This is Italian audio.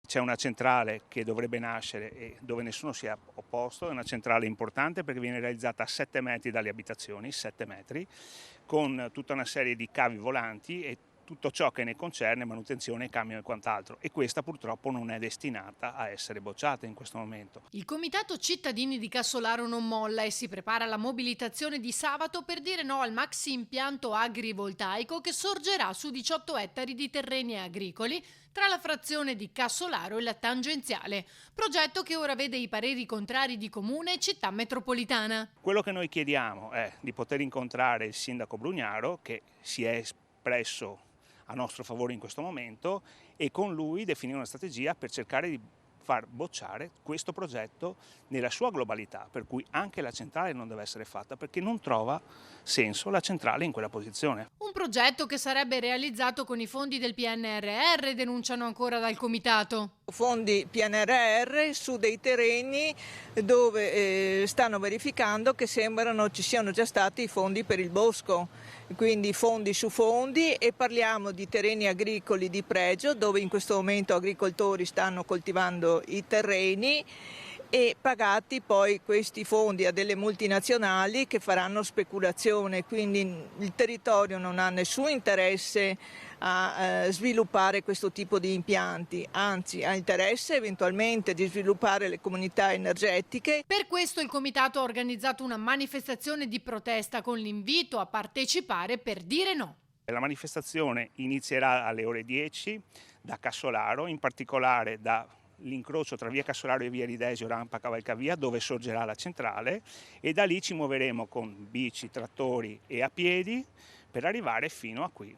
C'è una centrale che dovrebbe nascere e dove nessuno si è opposto, è una centrale importante perché viene realizzata a 7 metri dalle abitazioni, 7 metri, con tutta una serie di cavi volanti e tutto ciò che ne concerne manutenzione, camion e quant'altro. E questa purtroppo non è destinata a essere bocciata in questo momento. Il comitato cittadini di Cassolaro non molla e si prepara alla mobilitazione di sabato per dire no al maxi impianto agrivoltaico che sorgerà su 18 ettari di terreni agricoli tra la frazione di Cassolaro e la tangenziale, progetto che ora vede i pareri contrari di comune e città metropolitana. Quello che noi chiediamo è di poter incontrare il sindaco Brugnaro, che si è espresso a nostro favore in questo momento, e con lui definire una strategia per cercare di far bocciare questo progetto nella sua globalità, per cui anche la centrale non deve essere fatta perché non trova senso la centrale in quella posizione. Un progetto che sarebbe realizzato con i fondi del PNRR, denunciano ancora dal comitato. Fondi PNRR su dei terreni dove stanno verificando che sembrano ci siano già stati i fondi per il bosco, quindi fondi su fondi, e parliamo di terreni agricoli di pregio dove in questo momento agricoltori stanno coltivando i terreni e pagati poi questi fondi a delle multinazionali che faranno speculazione, quindi il territorio non ha nessun interesse a sviluppare questo tipo di impianti, anzi ha interesse eventualmente di sviluppare le comunità energetiche. Per questo il comitato ha organizzato una manifestazione di protesta con l'invito a partecipare per dire no. La manifestazione inizierà alle ore 10 da Cassolaro, in particolare dall'incrocio tra via Cassolaro e via Ridesio, rampa Cavalcavia, dove sorgerà la centrale, e da lì ci muoveremo con bici, trattori e a piedi per arrivare fino a qui.